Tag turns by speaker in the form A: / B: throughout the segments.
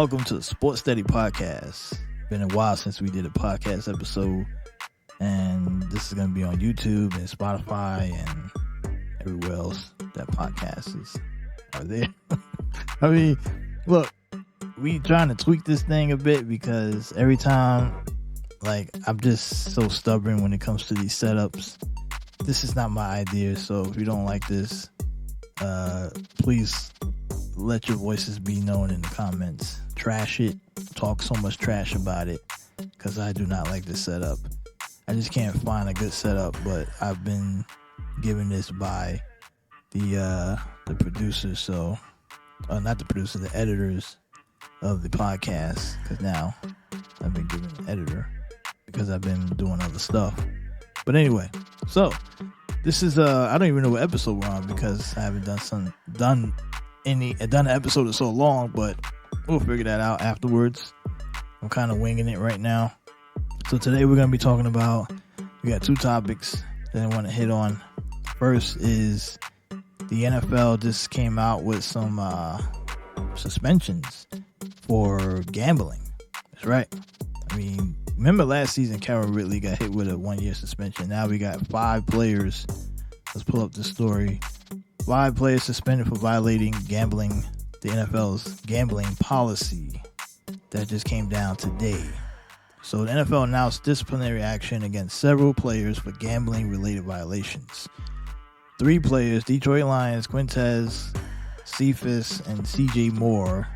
A: welcome to the SportsSteady podcast. Been a while since we did a podcast episode, and this is going to be on YouTube and Spotify and everywhere else that podcasts are there. I mean, look, we trying to tweak this thing a bit because every time, I'm just so stubborn when it comes to these setups. This is not my idea, so if you don't like this, please let your voices be known in the comments. Trash it. Talk so much trash about it, because I do not like this setup. I just can't find a good setup, but I've been given this by the producers, so not the producers, the editors of the podcast, because now I've been given an editor because I've been doing other stuff. But anyway, so this is I don't even know what episode we're on because I haven't done an episode in so long, but we'll figure that out afterwards. I'm kind of winging it right now. So today we're going to be talking about, we got two topics that I want to hit on. First is the NFL just came out with some suspensions for gambling. That's right. I mean, remember last season Calvin Ridley got hit with a 1-year suspension. Now we got 5 players. Let's pull up the story. 5 players suspended for violating the NFL's gambling policy. That just came down today. So the NFL announced disciplinary action against several players for gambling-related violations. 3 players, Detroit Lions, Quintez Cephas, and CJ Moore,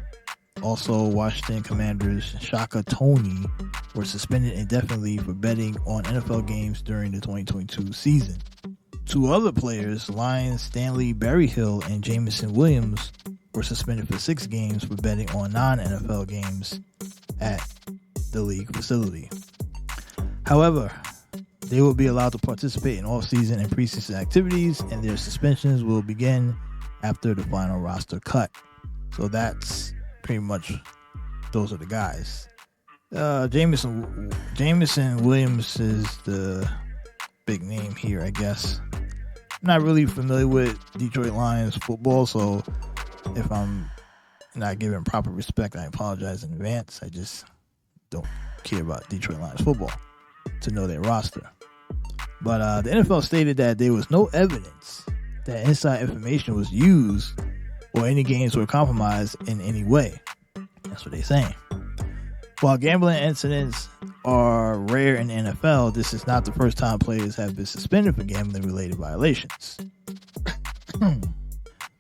A: also Washington Commanders, Shaka Toney, were suspended indefinitely for betting on NFL games during the 2022 season. 2 other players, Lions Stanley Berryhill and Jamison Williams, were suspended for 6 games for betting on non-NFL games at the league facility. However, they will be allowed to participate in off-season and preseason activities, and their suspensions will begin after the final roster cut. So that's pretty much, those are the guys. Jamison Williams is the big name here, I guess. I'm not really familiar with Detroit Lions football, so if I'm not giving proper respect, I apologize in advance. I just don't care about Detroit Lions football to know their roster. But the NFL stated that there was no evidence that inside information was used or any games were compromised in any way. That's what they're saying. While gambling incidents are rare in the NFL, this is not the first time players have been suspended for gambling-related violations.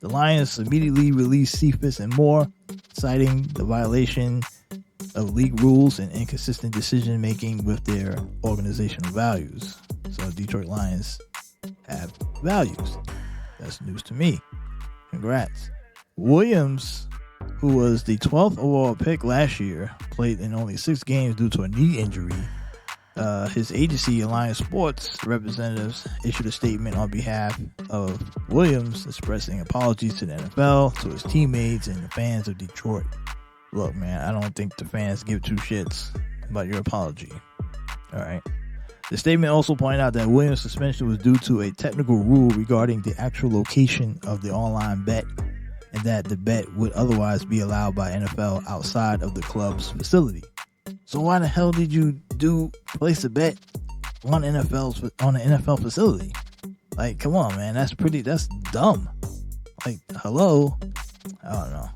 A: The Lions immediately released Cephas and Moore, citing the violation of league rules and inconsistent decision-making with their organizational values. So Detroit Lions have values. That's news to me. Congrats. Williams, who was the 12th overall pick last year, played in only 6 games due to a knee injury. His agency, Alliance Sports representatives, issued a statement on behalf of Williams expressing apologies to the NFL, to his teammates, and the fans of Detroit. Look, man, I don't think the fans give 2 shits about your apology. All right. The statement also pointed out that Williams' suspension was due to a technical rule regarding the actual location of the online bet, and that the bet would otherwise be allowed by NFL outside of the club's facility. So why the hell did you place a bet on an NFL facility? Like, come on, man, that's dumb. Like, hello? I don't know.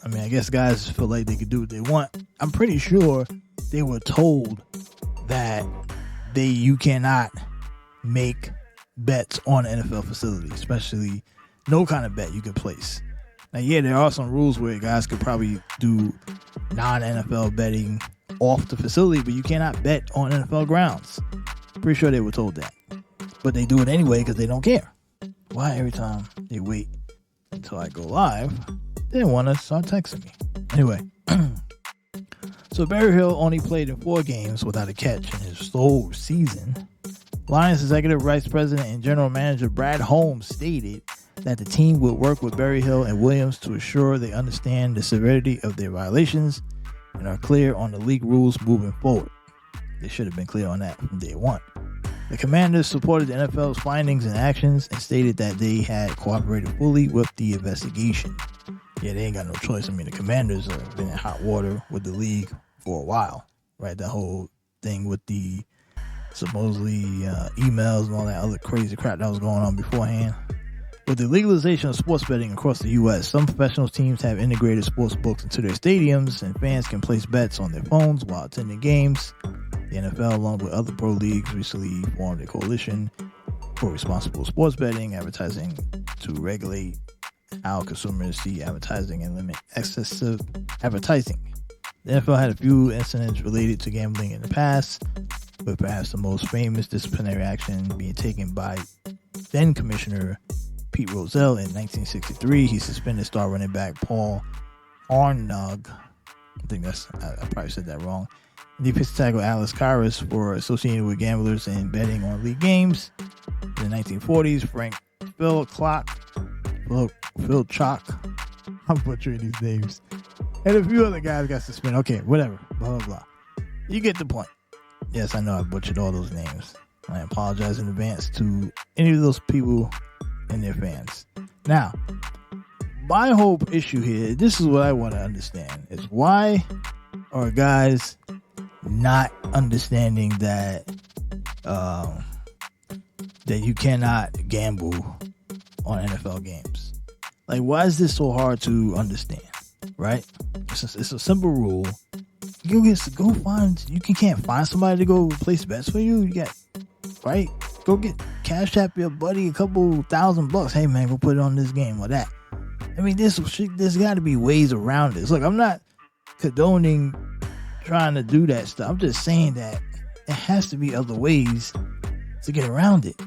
A: I mean, I guess guys feel like they can do what they want. I'm pretty sure they were told that you cannot make bets on an NFL facility, especially no kind of bet you can place. Now, yeah, there are some rules where guys could probably do non-NFL betting off the facility, but you cannot bet on NFL grounds. Pretty sure they were told that. But they do it anyway because they don't care. Why every time they wait until I go live, they didn't want to start texting me. Anyway, so Berryhill only played in 4 games without a catch in his sole season. Lions Executive Vice President and General Manager Brad Holmes stated that the team would work with Berryhill and Williams to ensure they understand the severity of their violations and are clear on the league rules moving forward. They should have been clear on that from day one. The Commanders supported the NFL's findings and actions and stated that they had cooperated fully with the investigation. Yeah, they ain't got no choice. I mean, the Commanders have been in hot water with the league for a while, right? That whole thing with the supposedly emails and all that other crazy crap that was going on beforehand. With the legalization of sports betting across the U.S., some professional teams have integrated sports books into their stadiums, and fans can place bets on their phones while attending games. The NFL, along with other pro leagues, recently formed a coalition for responsible sports betting, advertising to regulate how consumers see advertising and limit excessive advertising. The NFL had a few incidents related to gambling in the past, with perhaps the most famous disciplinary action being taken by then Commissioner Pete Rozelle in 1963. He suspended star running back Paul Arnog. I probably said that wrong. Defensive tackle Alex Karras for associating with gamblers and betting on league games. In the 1940s, Frank Phil Chalk, I'm butchering these names, and a few other guys got suspended. Okay, whatever, blah, blah, blah. You get the point. Yes, I know I butchered all those names. I apologize in advance to any of those people and their fans. Now, my whole issue here, this is what I want to understand, is why are guys not understanding that that you cannot gamble on NFL games? Like, why is this so hard to understand? Right? It's a simple rule. You can't find somebody to go place bets for you. You got, right? Go get Cash App your buddy a couple $1,000. Hey man, go put it on this game or that. I mean, there's got to be ways around this. Look, I'm not condoning trying to do that stuff. I'm just saying that there has to be other ways to get around it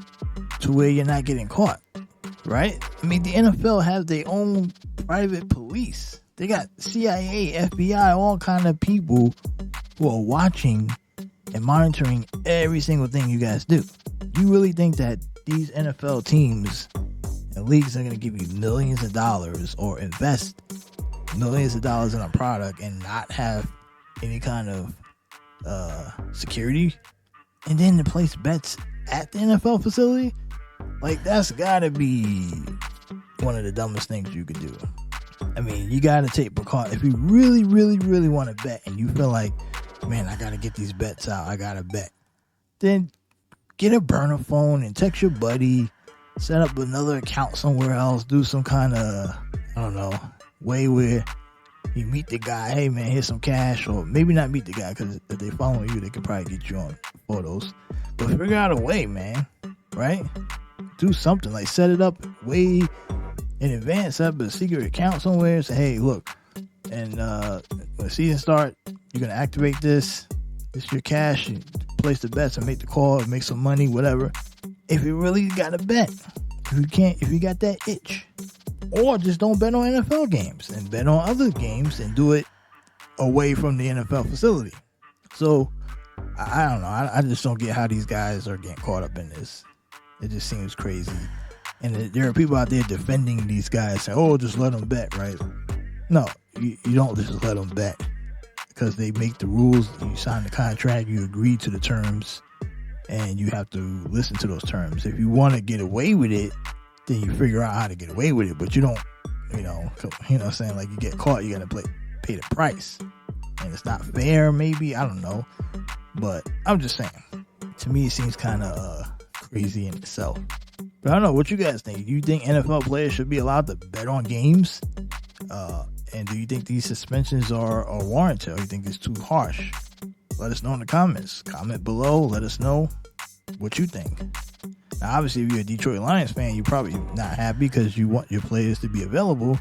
A: to where you're not getting caught, right? I mean, the NFL has their own private police. They got CIA, FBI, all kind of people who are watching and monitoring every single thing you guys do. You really think that these NFL teams and leagues are going to give you millions of dollars or invest millions of dollars in a product and not have any kind of security, and then to place bets at the NFL facility? Like, that's gotta be one of the dumbest things you could do. I mean, you gotta take precaution. If you really, really, really want to bet and you feel like, man, I gotta get these bets out, I gotta bet, then get a burner phone and text your buddy, set up another account somewhere else, do some kind of, I don't know, way where you meet the guy, hey man, here's some cash, or maybe not meet the guy, because if they follow you, they could probably get you on photos. But figure out a way, man, right? Do something, like set it up way in advance, set up a secret account somewhere, say, hey, look, and when the season starts, you're going to activate this, it's your cash, you place the bets and make the call, make some money, whatever. If you really got to bet, if you got that itch. Or just don't bet on NFL games and bet on other games and do it away from the NFL facility. So, I don't know. I just don't get how these guys are getting caught up in this. It just seems crazy. And there are people out there defending these guys saying, oh, just let them bet, right? No, you don't just let them bet, because they make the rules. You sign the contract, you agree to the terms, and you have to listen to those terms. If you want to get away with it, then you figure out how to get away with it, but you don't, you know what I'm saying? Like, you get caught, you got to pay the price. And it's not fair, maybe, I don't know. But I'm just saying, to me, it seems kind of crazy in itself. But I don't know, what you guys think? Do you think NFL players should be allowed to bet on games? And do you think these suspensions are warranted, or do you think it's too harsh? Let us know in the comments. Comment below, let us know what you think. Now, obviously, if you're a Detroit Lions fan, you're probably not happy because you want your players to be available.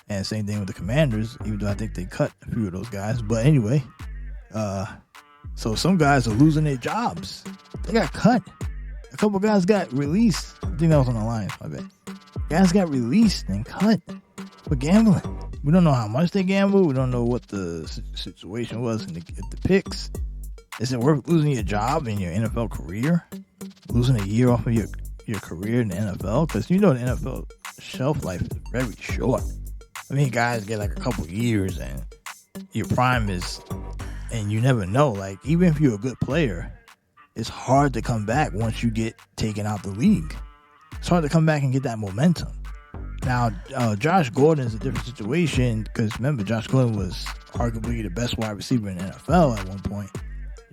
A: And same thing with the Commanders, even though I think they cut a few of those guys. But anyway, so some guys are losing their jobs. They got cut. A couple guys got released. I think that was on the Lions, my bad. Guys got released and cut for gambling. We don't know how much they gambled. We don't know what the situation was in the picks. Is it worth losing your job in your NFL career? Losing a year off of your career in the NFL? Because you know the NFL shelf life is very short. I mean, guys get like a couple years and your prime is, and you never know. Like, even if you're a good player, it's hard to come back once you get taken out the league. It's hard to come back and get that momentum. Now, Josh Gordon is a different situation because remember, Josh Gordon was arguably the best wide receiver in the NFL at one point.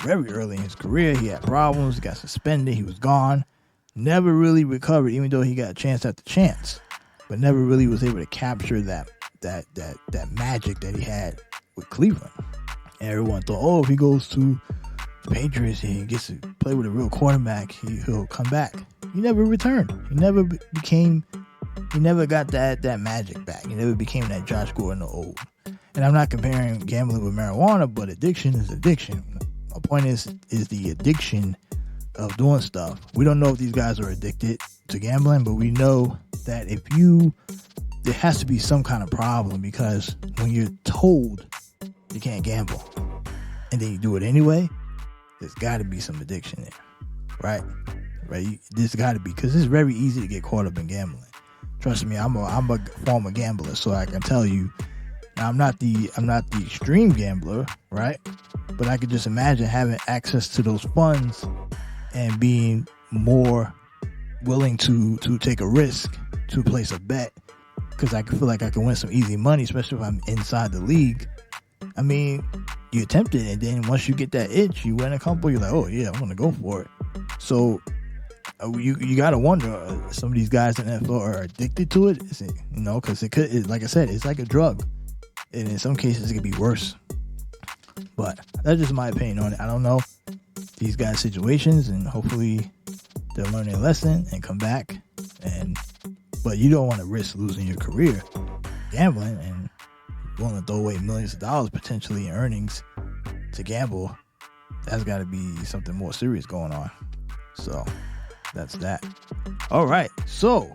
A: Very early in his career, he had problems, he got suspended, he was gone. Never really recovered, even though he got chance after chance, but never really was able to capture that magic that he had with Cleveland. And everyone thought, oh, if he goes to the Patriots and he gets to play with a real quarterback, he'll come back. He never returned. He never got that magic back. He never became that Josh Gordon of old. And I'm not comparing gambling with marijuana, but addiction is addiction. My point is the addiction of doing stuff. We don't know if these guys are addicted to gambling, but we know that there has to be some kind of problem, because when you're told you can't gamble and then you do it anyway, there's got to be some addiction there, right? There's got to be, because it's very easy to get caught up in gambling. Trust me, I'm a former gambler, so I can tell you. Now, I'm not the extreme gambler, right? But I could just imagine having access to those funds and being more willing to take a risk, to place a bet, because I feel like I can win some easy money, especially if I'm inside the league. I mean, you're tempted, and then once you get that itch, you win a couple, you're like, oh yeah, I'm gonna go for it. So you gotta wonder, some of these guys in the NFL are addicted to it. Is it, because like I said, it's like a drug, and in some cases it could be worse. But that's just my opinion on it. I don't know these guys' situations, and hopefully they'll learn their lesson and come back. But you don't want to risk losing your career gambling, and willing to throw away millions of dollars potentially in earnings to gamble. That's got to be something more serious going on. So that's that. All right, so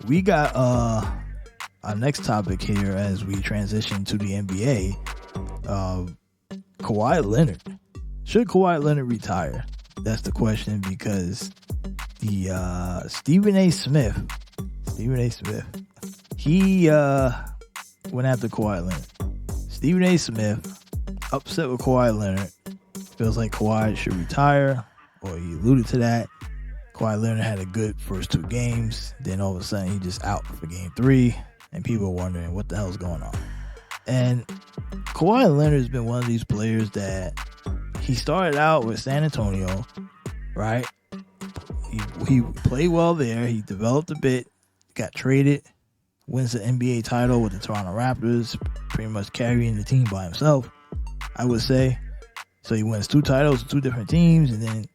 A: we got our next topic here as we transition to the NBA. Kawhi Leonard. Should Kawhi Leonard retire? That's the question, because the Stephen A. Smith, he went after Kawhi Leonard. Stephen A. Smith, upset with Kawhi Leonard, feels like Kawhi should retire, or he alluded to that. Kawhi Leonard had a good first 2 games, then all of a sudden he just out for game 3, and people are wondering what the hell's going on. And Kawhi Leonard has been one of these players that he started out with San Antonio, right? He played well there. He developed a bit, got traded, wins the NBA title with the Toronto Raptors, pretty much carrying the team by himself, I would say. So he wins 2 titles with 2 different teams, and then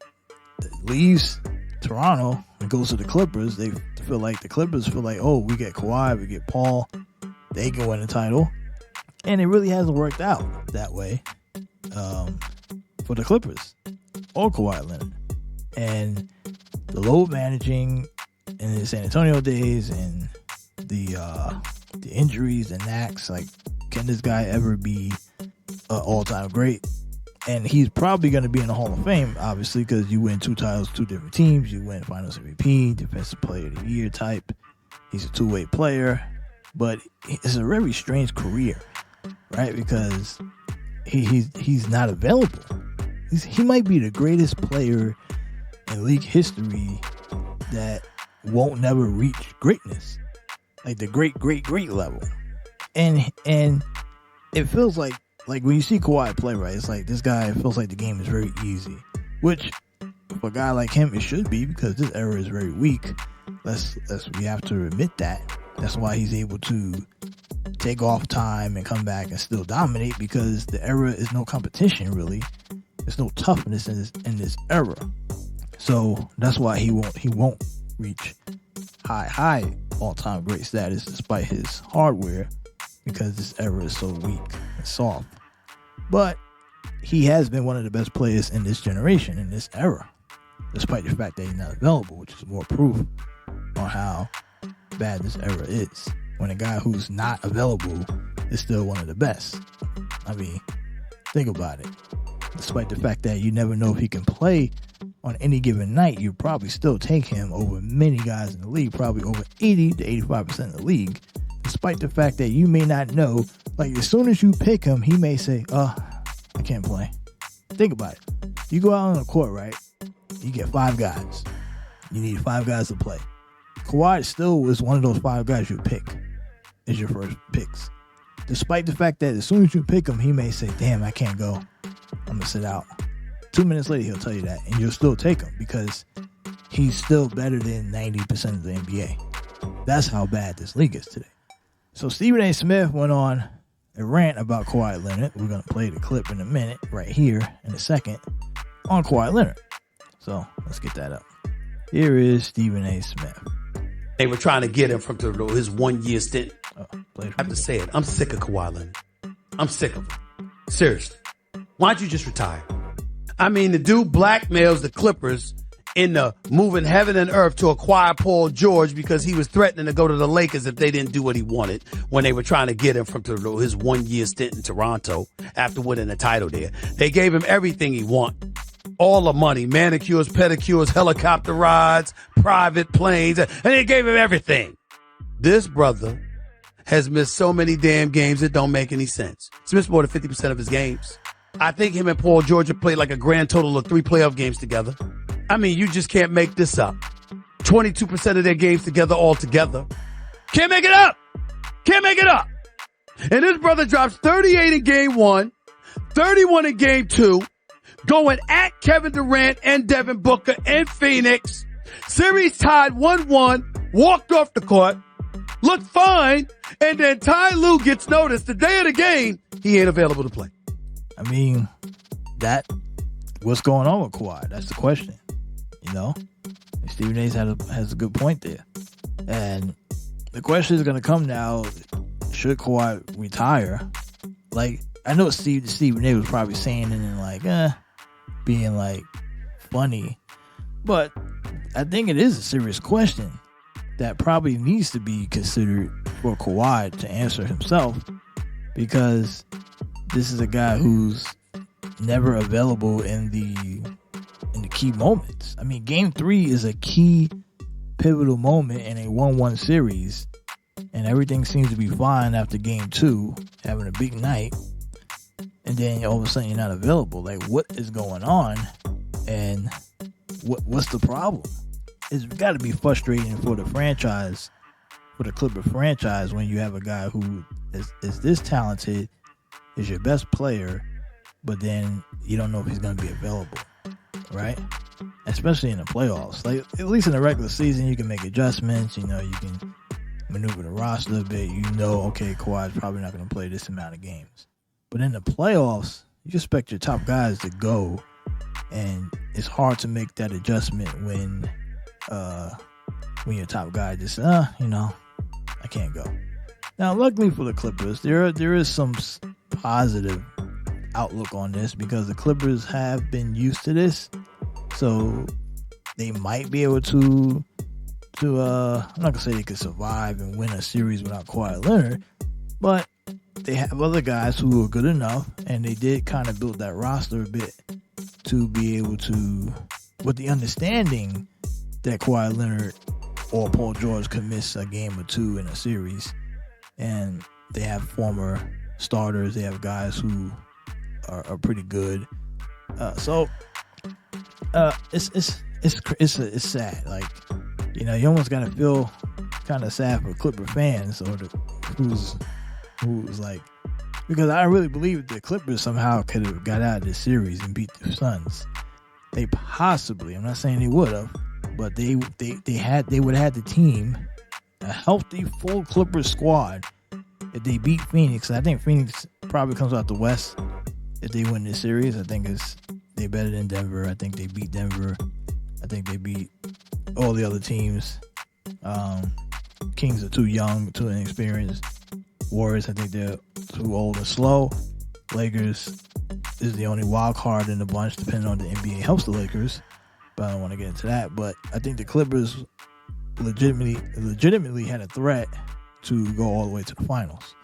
A: leaves Toronto and goes to the Clippers. The Clippers feel like, oh, we get Kawhi, we get Paul, they can win the title. And it really hasn't worked out that way for the Clippers or Kawhi Leonard. And the load managing in the San Antonio days, and the injuries and knacks, like, can this guy ever be an all-time great? And he's probably going to be in the Hall of Fame, obviously, because you win 2 titles, 2 different teams. You win Finals MVP, Defensive Player of the Year type. He's a two-way player. But it's a very strange career, right? Because he's not available. He might be the greatest player in league history that won't never reach greatness, like the great level. And it feels like when you see Kawhi play, right, it's like this guy feels like the game is very easy, which for a guy like him it should be, because this era is very weak. We have to admit that. That's why he's able to take off time and come back and still dominate, because the era is no competition really. There's no toughness in this era. So that's why he won't reach high all-time great status despite his hardware, because this era is so weak and soft. But he has been one of the best players in this generation, in this era, despite the fact that he's not available, which is more proof on how bad this era is, when a guy who's not available is still one of the best. I mean, think about it. Despite the fact that you never know if he can play on any given night, you probably still take him over many guys in the league, probably over 80 to 85% of the league, despite the fact that you may not know, like, as soon as you pick him, he may say, I can't play. Think about it. You go out on the court, right? You get 5 guys. You need 5 guys to play. Kawhi still was one of those 5 guys you pick as your first picks. Despite the fact that as soon as you pick him, he may say, damn, I can't go. I'm going to sit out. 2 minutes later, he'll tell you that, and you'll still take him because he's still better than 90% of the NBA. That's how bad this league is today. So Stephen A. Smith went on a rant about Kawhi Leonard. We're going to play the clip in a minute, right here in a second, on Kawhi Leonard. So let's get that up. Here is Stephen A. Smith.
B: They were trying to get him from his 1 year stint. I have to say it. I'm sick of Kawhi Leonard. I'm sick of him. Seriously. Why don't you just retire? I mean, the dude blackmails the Clippers into moving heaven and earth to acquire Paul George because he was threatening to go to the Lakers if they didn't do what he wanted when they were trying to get him from his 1 year stint in Toronto after winning the title there. They gave him everything he wanted. All the money, manicures, pedicures, helicopter rides, private planes, and they gave him everything. This brother has missed so many damn games it don't make any sense. He's missed more than 50% of his games. I think him and Paul George have played like a grand total of 3 playoff games together. I mean, you just can't make this up. 22% of their games together altogether. Can't make it up. Can't make it up. And this brother drops 38 in game 1, 31 in game 2, going at Kevin Durant and Devin Booker in Phoenix. Series tied 1-1, walked off the court, looked fine, and then Ty Lue gets noticed the day of the game, he ain't available to play.
A: I mean, what's going on with Kawhi? That's the question. You know? And Stephen A. has a good point there. And the question is going to come now, should Kawhi retire? Like, I know Stephen A. was probably saying it in like, being like funny. But I think it is a serious question that probably needs to be considered for Kawhi to answer himself, because this is a guy who's never available in the key moments. I mean, game 3 is a key pivotal moment in a 1-1 series, and everything seems to be fine after game 2, having a big night, and then all of a sudden you're not available. Like, what is going on, and what's the problem? It's got to be frustrating for the franchise, for the Clipper franchise, when you have a guy who is this talented, is your best player, but then you don't know if he's going to be available, right? Especially in the playoffs. Like, at least in the regular season, you can make adjustments. You know, you can maneuver the roster a bit. You know, okay, Kawhi's probably not going to play this amount of games. But in the playoffs, you expect your top guys to go, and it's hard to make that adjustment when your top guy just, I can't go. Now, luckily for the Clippers, there is some positive outlook on this, because the Clippers have been used to this, so they might be able to I'm not gonna say they could survive and win a series without Kawhi Leonard, but they have other guys who are good enough, and they did kind of build that roster a bit to be able to, with the understanding that Kawhi Leonard or Paul George could miss a game or 2 in a series, and they have former starters, they have guys who are pretty good. So it's sad. Like, you know, you almost gotta feel kind of sad for Clipper fans, or who's like, because I really believe the Clippers somehow could have got out of this series and beat the Suns. They possibly, I'm not saying they would have, but they would have had the team, a healthy full Clippers squad, if they beat Phoenix. I think Phoenix probably comes out the West if they win this series. I think they better than Denver. I think they beat Denver. I think they beat all the other teams. Kings are too young, too inexperienced. Warriors, I think they're too old and slow. Lakers is the only wild card in the bunch, depending on the NBA helps the Lakers, but I don't want to get into that. But I think the Clippers legitimately had a threat to go all the way to the finals.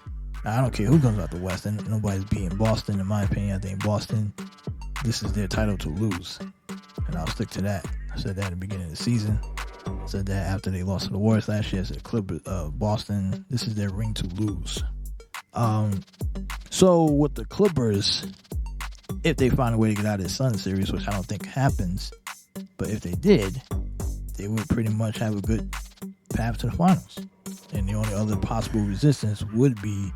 A: Now, I don't care who comes out the West, and nobody's beating Boston, in my opinion. I think Boston, this is their title to lose, and I'll stick to that. I said that at the beginning of the season. I said that after they lost to the Warriors last year. I said Clippers, Boston, this is their ring to lose. So with the Clippers, if they find a way to get out of the Sun series, which I don't think happens, but if they did, they would pretty much have a good path to the finals. And the only other possible resistance would be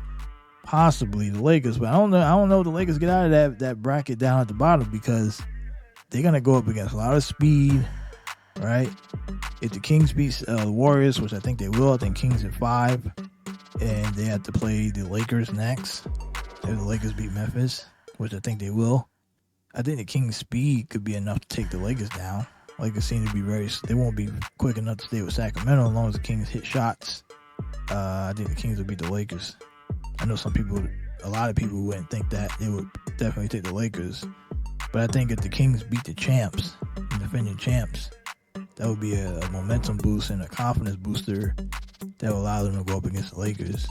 A: possibly the Lakers. But I don't know if the Lakers get out of that bracket down at the bottom, because they're going to go up against a lot of speed, right? If the Kings beat the Warriors, which I think they will, I think Kings at 5, and they have to play the Lakers next. If the Lakers beat Memphis, which I think they will, I think the Kings' speed could be enough to take the Lakers down. Lakers seem to be they won't be quick enough to stay with Sacramento as long as the Kings hit shots. I think the Kings will beat the Lakers. I know a lot of people wouldn't think that. They would definitely take the Lakers. But I think if the Kings beat the champs, the defending champs, that would be a momentum boost and a confidence booster that would allow them to go up against the Lakers.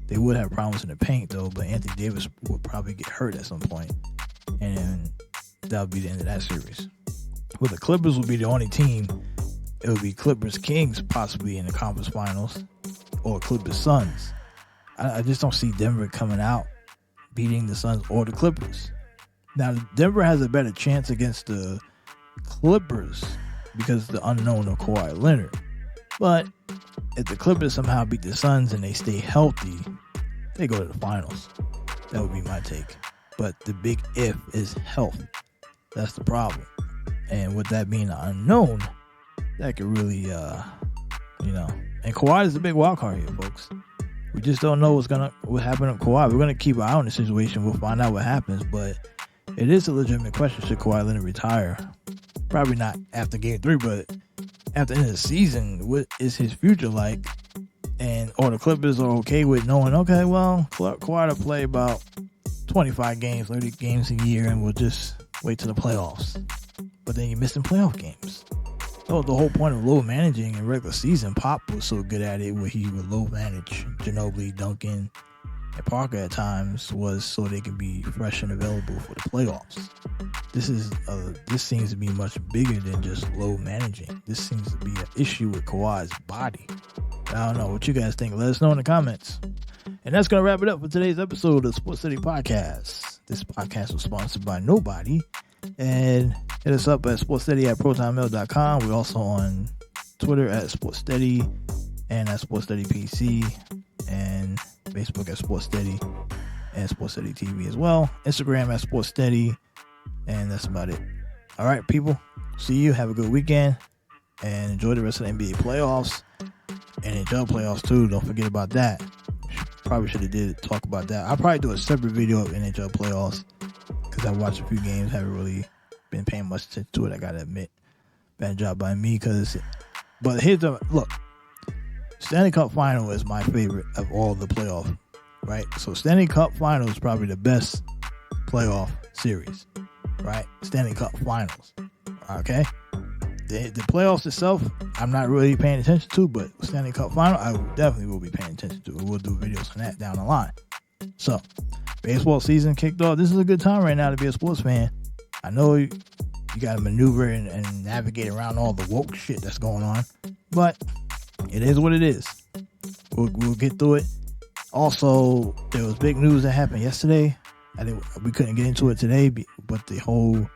A: They would have problems in the paint, though, but Anthony Davis would probably get hurt at some point. And that would be the end of that series. Well, the Clippers would be the only team. It would be Clippers-Kings possibly in the conference finals, or Clippers-Suns. I just don't see Denver coming out beating the Suns or the Clippers. Now, Denver has a better chance against the Clippers because of the unknown of Kawhi Leonard. But if the Clippers somehow beat the Suns and they stay healthy, they go to the finals. That would be my take. But the big if is health. That's the problem. And with that being the unknown, that could really, and Kawhi is the big wild card here, folks. We just don't know what happened to Kawhi. We're going to keep an eye on the situation. We'll find out what happens. But it is a legitimate question. Should Kawhi Leonard retire? Probably not after Game 3, but after the end of the season, what is his future like? Or the Clippers are okay with knowing, okay, well, Kawhi will play about 25 games, 30 games a year, and we'll just wait till the playoffs. But then you're missing playoff games. So the whole point of low managing in regular season, Pop was so good at it where he would low manage Ginobili, Duncan, and Parker at times, was so they can be fresh and available for the playoffs. This seems to be much bigger than just low managing. This seems to be an issue with Kawhi's body. I don't know what you guys think. Let us know in the comments. And that's going to wrap it up for today's episode of SportsSteady Podcast. This podcast was sponsored by nobody. And hit us up at sportssteady@protonmail.com. We're also on Twitter at SportsSteady and at SportsSteadyPC, and Facebook at SportsSteady and SportsSteady TV as well. Instagram at SportsSteady, and that's about it. All right, people. See you. Have a good weekend, and enjoy the rest of the NBA playoffs and NHL playoffs too. Don't forget about that. Probably should have talk about that. I'll probably do a separate video of NHL playoffs, because I watched a few games, haven't really been paying much attention to it, I gotta admit. Bad job by me, but here's look. Stanley Cup Final is my favorite of all the playoff, right? So Stanley Cup Final is probably the best playoff series, right? Stanley Cup Finals, okay? The playoffs itself, I'm not really paying attention to, but Stanley Cup Final, I definitely will be paying attention to. We'll do videos on that down the line. So, baseball season kicked off. This is a good time right now to be a sports fan. I know you got to maneuver and navigate around all the woke shit that's going on, but it is what it is. We'll get through it. Also, there was big news that happened yesterday. We couldn't get into it today, but the whole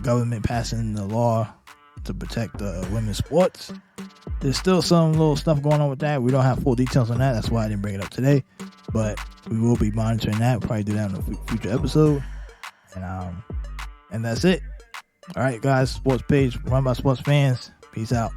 A: government passing the law to protect women's sports. There's still some little stuff going on with that. We don't have full details on that. That's why I didn't bring it up today. But we will be monitoring that. We'll probably do that in a future episode. And that's it. All right, guys. Sports page run by sports fans. Peace out.